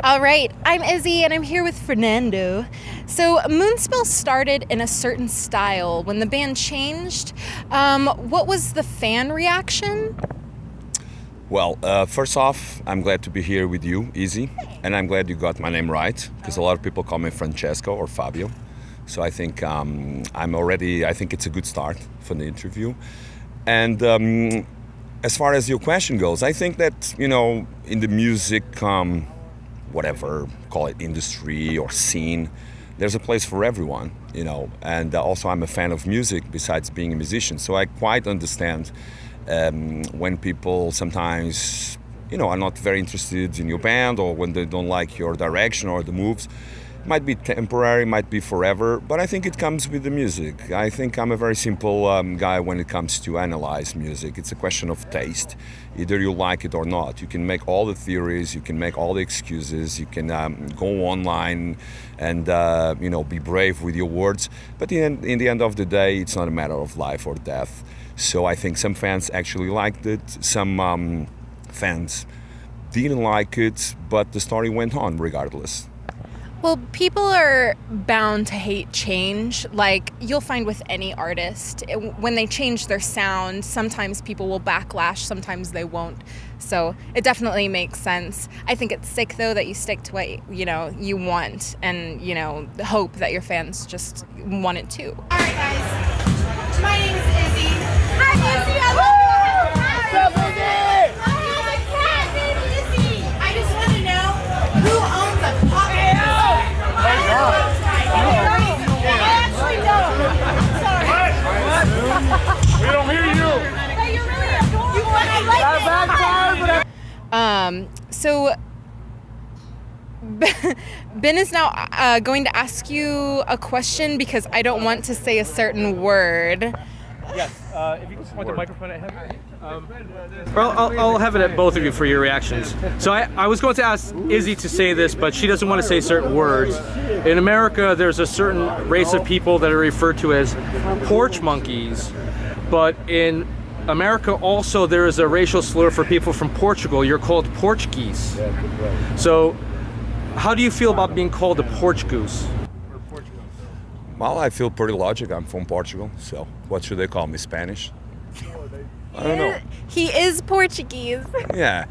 All right, I'm Izzy and I'm here with Fernando. So Moonspell started in a certain style. When the band changed, what was the fan reaction? Well, first off, I'm glad to be here with you, Izzy, and I'm glad you got my name right, because a lot of people call me Francesco or Fabio. So I think I think it's a good start for the interview. And as far as your question goes, I think that, in the music, whatever, call it industry or scene, there's a place for everyone, and also I'm a fan of music besides being a musician, so I quite understand when people sometimes, are not very interested in your band, or when they don't like your direction or the moves. It might be temporary, might be forever, but I think it comes with the music. I think I'm a very simple guy when it comes to analyze music. It's a question of taste. Either you like it or not. You can make all the theories, you can make all the excuses, you can go online and be brave with your words, but in the end of the day, it's not a matter of life or death. So I think some fans actually liked it, some fans didn't like it, but the story went on regardless. Well, people are bound to hate change. Like, you'll find with any artist, when they change their sound, sometimes people will backlash, sometimes they won't. So it definitely makes sense. I think it's sick, though, that you stick to what, you want and, hope that your fans just want it too. All right, guys. My name is Izzy. Hi, Izzy. I love you. I just want to know who owns a pop. We don't hear you. Hey, you're really adorable. I like it. So Ben is now going to ask you a question because I don't want to say a certain word. Yes, if you can point the microphone at him. I'll have it at both of you for your reactions. So I was going to ask Izzy to say this, but she doesn't want to say certain words. In America, there's a certain race of people that are referred to as porch monkeys, but in America also there is a racial slur for people from Portugal. You're called porch geese. So how do you feel about being called a porch goose? Well, I feel pretty logical. I'm from Portugal, so what should they call me, Spanish? I don't know. He is Portuguese. Yeah,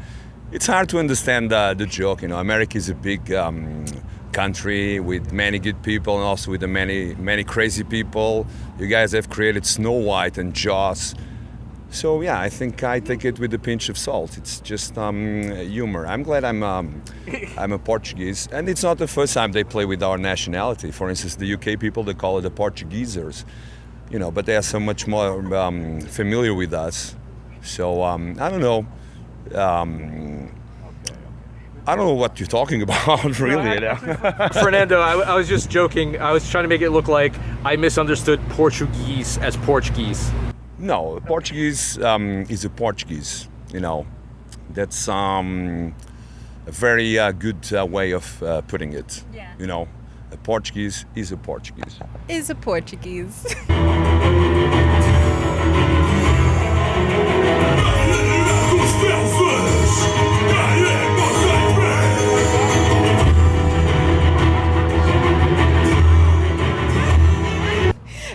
it's hard to understand the joke. America is a big country with many good people and also with many crazy people. You guys have created Snow White and Jaws. So yeah, I think I take it with a pinch of salt. It's just humor. I'm glad I'm a Portuguese, and it's not the first time they play with our nationality. For instance, the UK people, they call it the Portuguesers, but they are so much more familiar with us. So I don't know. I don't know what you're talking about, really. Fernando, I was just joking. I was trying to make it look like I misunderstood Portuguese as Portuguese. No, Portuguese is a Portuguese. That's a very good way of putting it. Yeah. A Portuguese is a Portuguese. Is a Portuguese.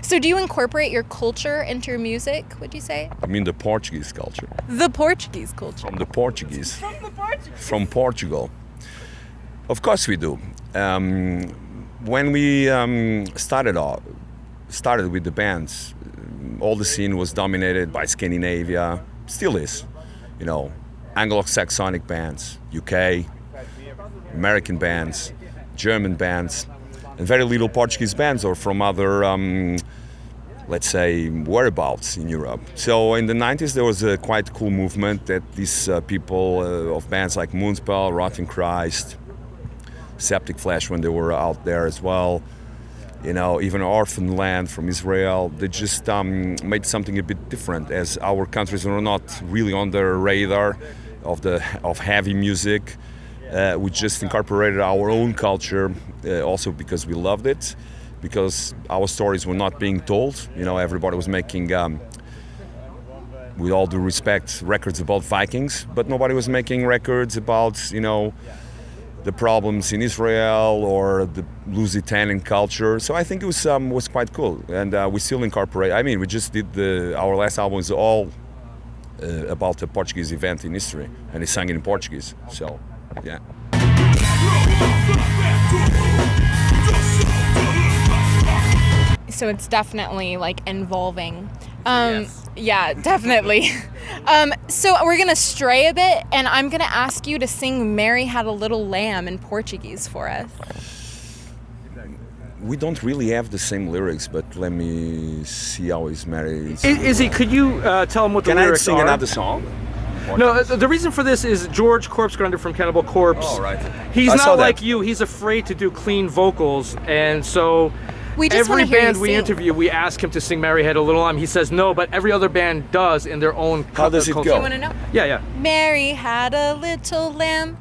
So do you incorporate your culture into your music, would you say? I mean the Portuguese culture. The Portuguese culture. From the Portuguese. From Portugal. Of course we do. When we started with the bands, all the scene was dominated by Scandinavia, still is. Anglo-Saxonic bands, UK, American bands, German bands, and very little Portuguese bands or from other, let's say, whereabouts in Europe. So in the 90s, there was a quite cool movement that these people of bands like Moonspell, Rotten Christ, Septic Flesh, when they were out there as well, even Orphan Land from Israel, they just made something a bit different, as our countries were not really on the radar of heavy music. We just incorporated our own culture, also because we loved it, because our stories were not being told. Everybody was making, with all due respect, records about Vikings, but nobody was making records about, the problems in Israel or the Lusitanian culture. So I think it was quite cool, and we still incorporate. I mean, we just did our last album is all about a Portuguese event in history, and he sang it in Portuguese. So, yeah. So it's definitely like involving. Yes. Yeah, definitely. So we're gonna stray a bit, and I'm gonna ask you to sing "Mary Had a Little Lamb" in Portuguese for us. We don't really have the same lyrics, but let me see how is Mary. Izzy, could you tell him what the Can I lyrics sing are? another song? No, the reason for this is George Corpsegrinder from Cannibal Corpse. Oh, right. He's I saw not that. like you. He's afraid to do clean vocals, and so We just every wanna hear you band we sing. interview, we ask him to sing "Mary Had a Little Lamb." He says no, but every other band does in their own. How does it culture. go? You wanna know? Yeah, yeah. Mary had a little lamb,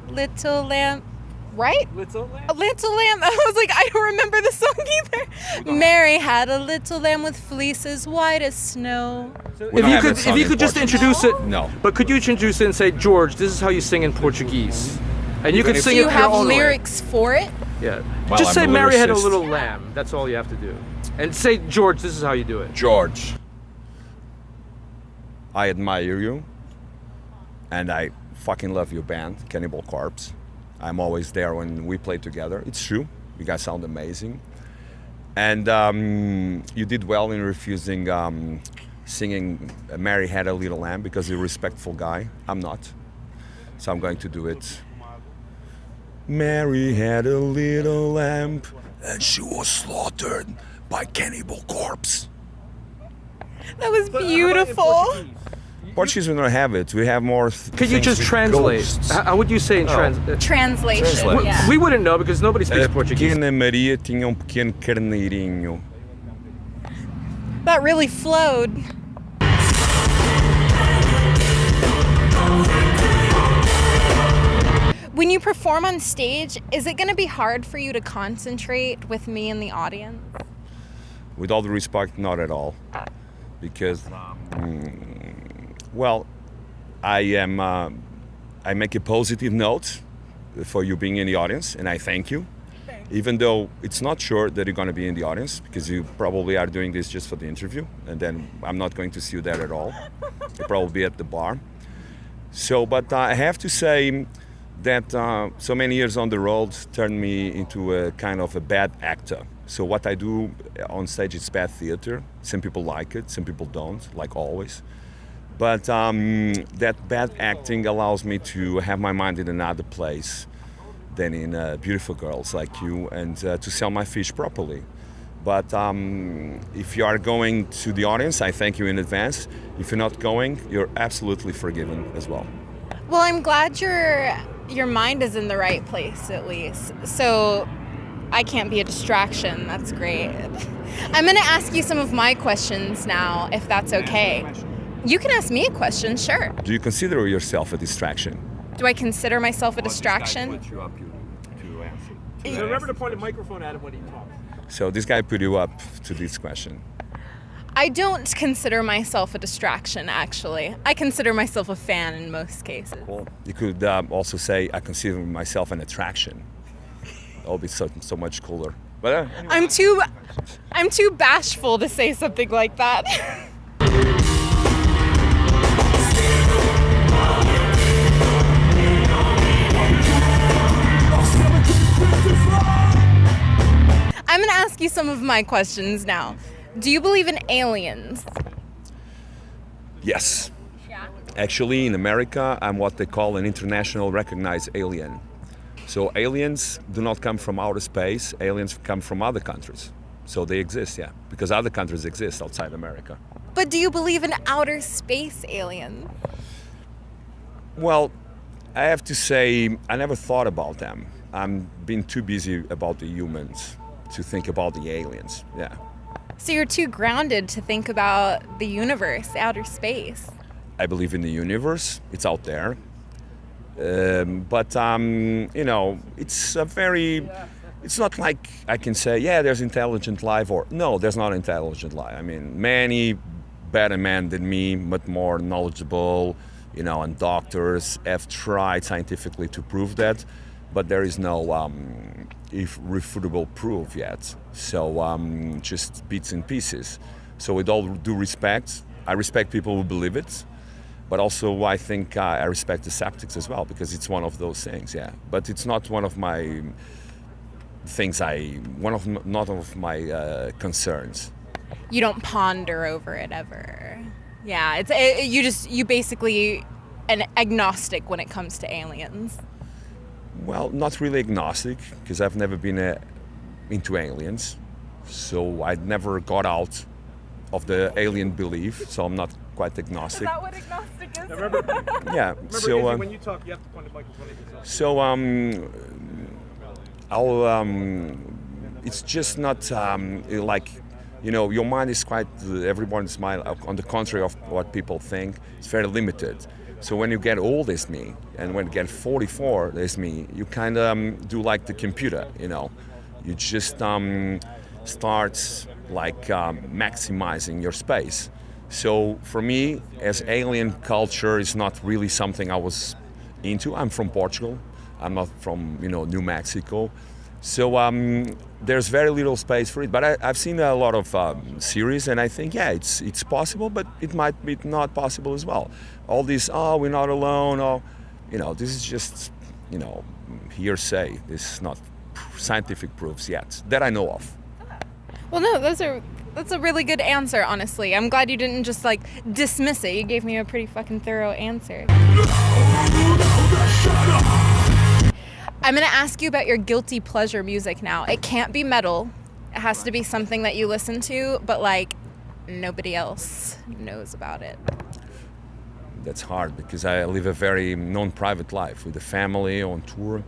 right? Little Lamb. A little lamb. I was like, I don't remember the song either. Mary had a little lamb with fleeces white as snow. We don't have that If song you in could just Portuguese. introduce it. No. But could you introduce it and say, George, this is how you sing in Portuguese, and you could if- sing Do you it your have own way. lyrics for it? Yeah. Well, Just I'm say a "Mary Had a lyricist. Little Lamb." That's all you have to do, and say, George, this is how you do it. George, I admire you, and I fucking love your band, Cannibal Corpse. I'm always there when we play together. It's true. You guys sound amazing. And you did well in refusing singing "Mary Had a Little Lamb" because you're a respectful guy. I'm not. So I'm going to do it. Mary had a little lamb, and she was slaughtered by Cannibal Corpse. That was beautiful. Portuguese, we don't have it. We have more. Could you things just with translate? ghosts. How would you say in translate? Translation. Translate. Yeah. We wouldn't know because nobody speaks A Portuguese. pequena Maria tinha pequeno carneirinho. That really flowed. When you perform on stage, is it going to be hard for you to concentrate with me in the audience? With all the respect, not at all. Because, well, I make a positive note for you being in the audience, and I thank you. Even though it's not sure that you're going to be in the audience, because you probably are doing this just for the interview, and then I'm not going to see you there at all. You'll probably be at the bar. So, but I have to say that so many years on the road turned me into a kind of a bad actor. So what I do on stage is bad theater. Some people like it, some people don't, like always. But that bad acting allows me to have my mind in another place than in beautiful girls like you, and to sell my fish properly. But if you are going to the audience, I thank you in advance. If you're not going, you're absolutely forgiven as well. Well, I'm glad your mind is in the right place, at least. So I can't be a distraction. That's great. I'm going to ask you some of my questions now, if that's okay. You can ask me a question, sure. Do you consider yourself a distraction? Do I consider myself a distraction? Remember to point a microphone at him when he talks. So this guy put you up to this question. I don't consider myself a distraction, actually. I consider myself a fan in most cases. Well, you could also say, I consider myself an attraction. That would be so much cooler. But anyway. I'm too bashful to say something like that. I'm gonna ask you some of my questions now. Do you believe in aliens? Yes. Actually, in America, I'm what they call an international recognized alien. So aliens do not come from outer space. Aliens come from other countries. So they exist, yeah, because other countries exist outside America. But do you believe in outer space aliens? Well, I have to say, I never thought about them. I'm been too busy about the humans to think about the aliens, yeah. So you're too grounded to think about the universe, outer space. I believe in the universe. It's out there. But you know, it's a very... It's not like I can say, yeah, there's intelligent life, or no, there's not intelligent life. I mean, many better men than me, but more knowledgeable, you know, and doctors have tried scientifically to prove that. but there is no irrefutable proof yet. So just bits and pieces. So with all due respect, I respect people who believe it, but also I think I respect the skeptics as well, because it's one of those things, yeah. But it's not one of my things. Not of my concerns. You don't ponder over it ever. Yeah, you basically an agnostic when it comes to aliens. Well, not really agnostic, because I've never been into aliens, so I never got out of the alien belief, so I'm not quite agnostic. Is that what agnostic is? Yeah. Remember, So Izzy, when you talk, you have to point the microphone at yourself. so I'll it's just not like, you know, your mind is quite, everyone's mind, on the contrary of what people think, it's very limited. So when you get old as me, and when you get 44 as me, you kind of do like the computer, you know. You just start like maximizing your space. So for me, as alien culture is not really something I was into. I'm from Portugal. I'm not from, you know, New Mexico. So there's very little space for it. But I've seen a lot of series, and I think, yeah, it's possible, but it might be not possible as well. All this, oh, we're not alone, oh, you know, this is just, you know, hearsay. This is not scientific proofs yet that I know of. Well, no, that's a really good answer, honestly. I'm glad you didn't just like dismiss it. You gave me a pretty fucking thorough answer. I'm gonna ask you about your guilty pleasure music now. It can't be metal. It has to be something that you listen to, but like nobody else knows about it. That's hard, because I live a very non-private life with a family on tour.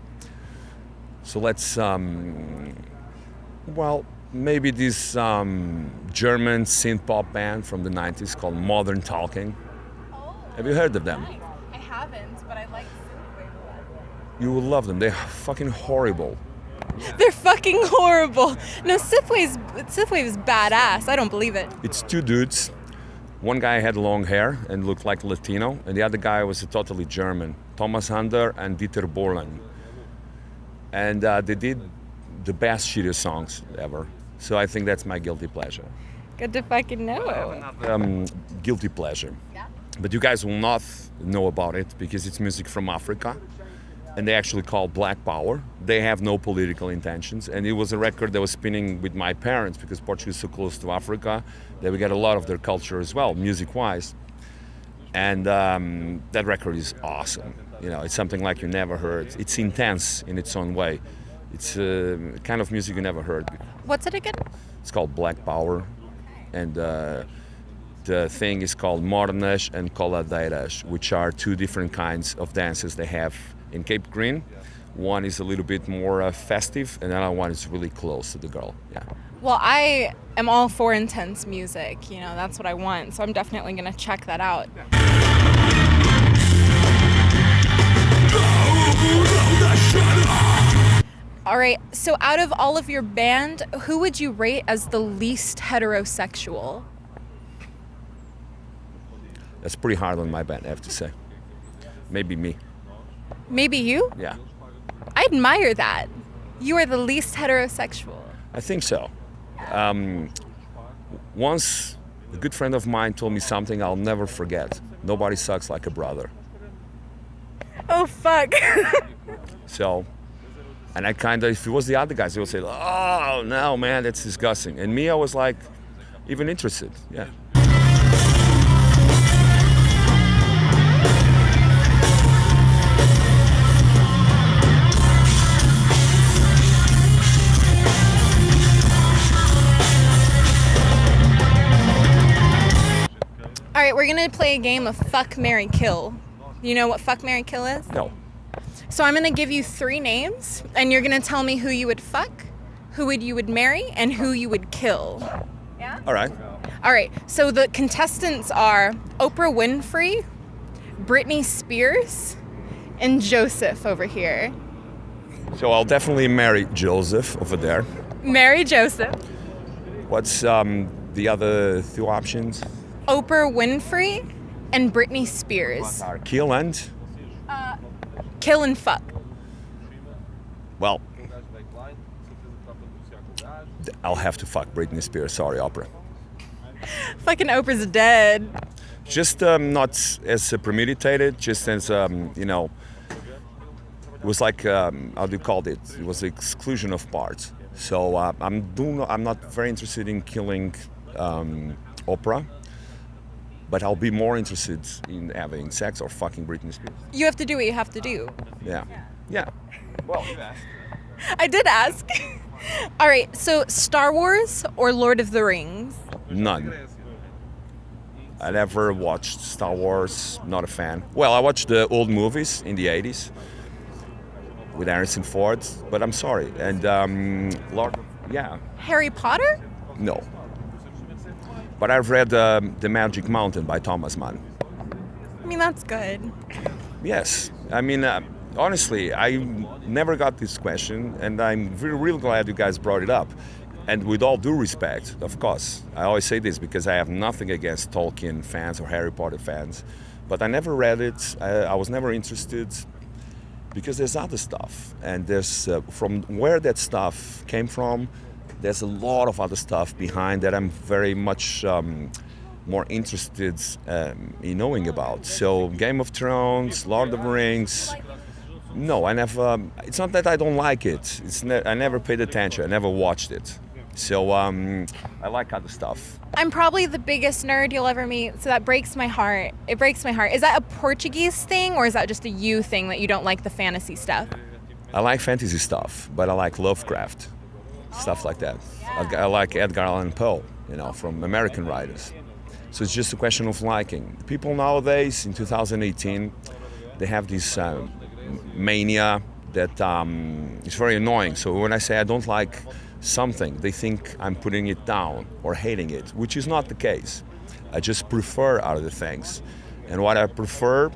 So let's, well, maybe this German synth pop band from the 90s called Modern Talking. Oh, Have you heard of them? nice. I haven't, but I like synthwave a lot. You will love them. They're fucking horrible. They're fucking horrible. No, synthwave is badass. I don't believe it. It's two dudes. One guy had long hair and looked like Latino, and the other guy was totally German, Thomas Hander and Dieter Bohlen. And they did the best shitty songs ever. So I think that's my guilty pleasure. Good to fucking know. Guilty pleasure. Yeah. But you guys will not know about it because it's music from Africa, and they actually call Black Power. They have no political intentions, and it was a record that was spinning with my parents because Portugal is so close to Africa that we get a lot of their culture as well, music-wise. And that record is awesome. You know, it's something like you never heard. It's intense in its own way. It's a kind of music you never heard. What's it again? It's called Black Power, and the thing is called Mornas and Coladeiras, which are two different kinds of dances they have in Cape Green. One is a little bit more festive, and the other one is really close to the girl. Yeah. Well, I am all for intense music. You know, that's what I want. So I'm definitely going to check that out. All right. So out of all of your band, who would you rate as the least heterosexual? That's pretty hard on my band, I have to say. Maybe me. Maybe you? Yeah. I admire that. You are the least heterosexual. I think so. Once a good friend of mine told me something I'll never forget. Nobody sucks like a brother. Oh, fuck. So, and I kind of, if it was the other guys, they would say, oh, no, man, that's disgusting. And me, I was like, even interested, yeah. All right, we're going to play a game of Fuck, Marry, Kill. You know what Fuck, Marry, Kill is? No. So I'm going to give you 3 names, and you're going to tell me who you would fuck, who you would marry, and who you would kill. Yeah? All right. All right, so the contestants are Oprah Winfrey, Britney Spears, and Joseph over here. So I'll definitely marry Joseph over there. Marry Joseph. What's the other 2 options? Oprah Winfrey and Britney Spears. Kill and? Kill and fuck. Well, I'll have to fuck Britney Spears. Sorry, Oprah. Fucking Oprah's dead. Just not as premeditated, just as, you know, it was like, how do you call it? It was the exclusion of parts. So I'm not very interested in killing Oprah, but I'll be more interested in having sex or fucking Britney Spears. You have to do what you have to do. Yeah. Well, you asked. I did ask. All right, so Star Wars or Lord of the Rings? None. I never watched Star Wars, not a fan. Well, I watched the old movies in the 80s with Harrison Ford, but I'm sorry. And Harry Potter? No. But I've read The Magic Mountain by Thomas Mann. I mean, that's good. Yes. I mean, honestly, I never got this question, and I'm real glad you guys brought it up. And with all due respect, of course, I always say this because I have nothing against Tolkien fans or Harry Potter fans, but I never read it. I was never interested because there's other stuff. And there's, from where that stuff came from, there's a lot of other stuff behind that I'm very much more interested in knowing about. So Game of Thrones, Lord of the Rings, no, I never, it's not that I don't like it. I never paid attention, I never watched it. So I like other stuff. I'm probably the biggest nerd you'll ever meet, so that breaks my heart. It breaks my heart. Is that a Portuguese thing, or is that just a you thing that you don't like the fantasy stuff? I like fantasy stuff, but I like Lovecraft, stuff like that. I like Edgar Allan Poe, you know, from American writers. So it's just a question of liking. People nowadays, in 2018, they have this mania that is very annoying. So when I say I don't like something, they think I'm putting it down or hating it, which is not the case. I just prefer other things. And what I prefer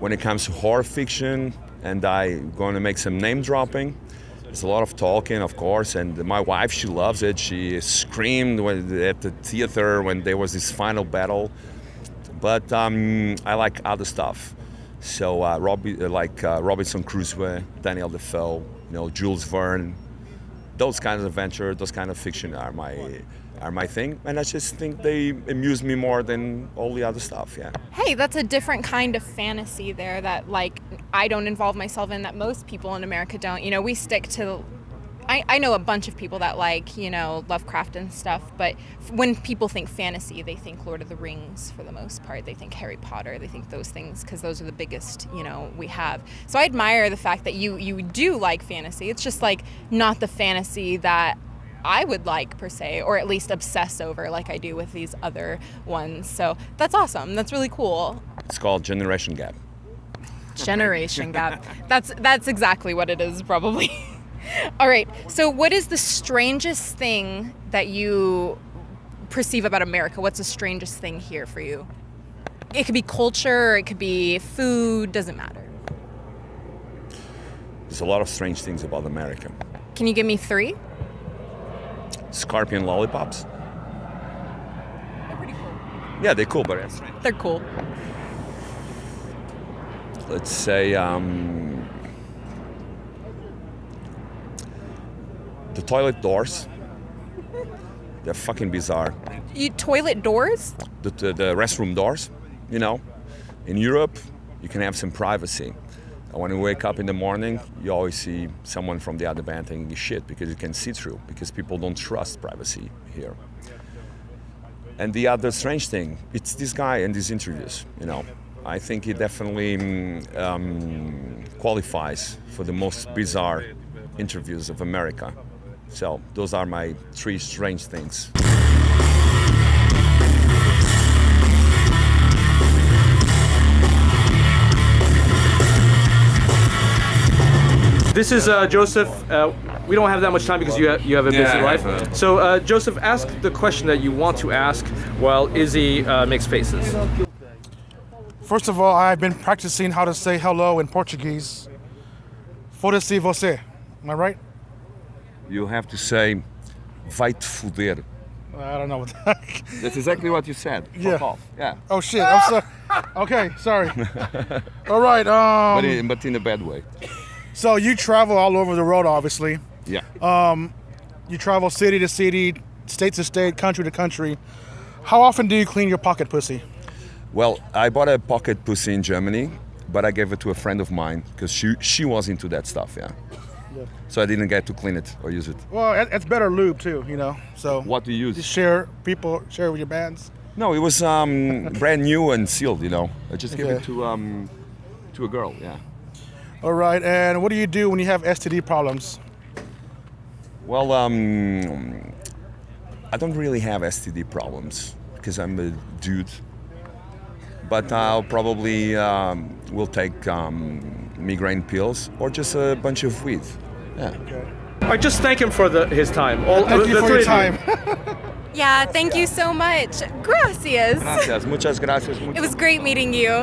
when it comes to horror fiction, and I'm going to make some name dropping, there's a lot of Tolkien, of course, and my wife, she loves it. She screamed at the theater when there was this final battle. But I like other stuff. So Robinson Crusoe, Daniel Defoe, you know, Jules Verne, those kinds of adventure, those kind of fiction are my thing, and I just think they amuse me more than all the other stuff. Yeah. Hey, that's a different kind of fantasy there that, like, I don't involve myself in, that most people in America don't. You know, we stick to. I know a bunch of people that like, you know, Lovecraft and stuff, but when people think fantasy, they think Lord of the Rings for the most part. They think Harry Potter. They think those things because those are the biggest, you know, we have. So I admire the fact that you do like fantasy. It's just like not the fantasy that I would like per se, or at least obsess over like I do with these other ones. So that's awesome. That's really cool. It's called Generation Gap. Generation gap. That's exactly what it is, probably. All right. So what is the strangest thing that you perceive about America? What's the strangest thing here for you? It could be culture, it could be food, doesn't matter. There's a lot of strange things about America. Can you give me 3? Scorpion lollipops. They're pretty cool. Yeah, they're cool, but that's strange. They're cool. Let's say the toilet doors. They're fucking bizarre. Toilet doors? The restroom doors, you know. In Europe, you can have some privacy. And when you wake up in the morning, you always see someone from the other band taking a shit because you can see through, because people don't trust privacy here. And the other strange thing, it's this guy and these interviews, you know. I think he definitely qualifies for the most bizarre interviews of America. So those are my 3 strange things. This is Joseph. We don't have that much time because you have a busy life. So Joseph, ask the question that you want to ask while Izzy makes faces. First of all, I've been practicing how to say hello in Portuguese. Foda-se você. Am I right? You have to say, vai te foder. I don't know what that. That's exactly what you said. Yeah. Fuck off. Yeah. Oh shit! I'm sorry. Okay, sorry. All right. But in a bad way. So you travel all over the world, obviously. Yeah. You travel city to city, state to state, country to country. How often do you clean your pocket pussy? Well, I bought a pocket pussy in Germany, but I gave it to a friend of mine because she was into that stuff, yeah. So I didn't get to clean it or use it. Well, it's better lube too, you know. So What do you use? just share with your bands. No, it was brand new and sealed, you know. I just gave it Okay. to a girl, yeah. All right, and what do you do when you have STD problems? Well, I don't really have STD problems because I'm a dude. But I'll probably will take migraine pills or just a bunch of weed. Yeah. All right, just thank him for his time. Thank you the for three your of you. time. Yeah, thank you so much. Gracias. Gracias, muchas gracias. It was great meeting you.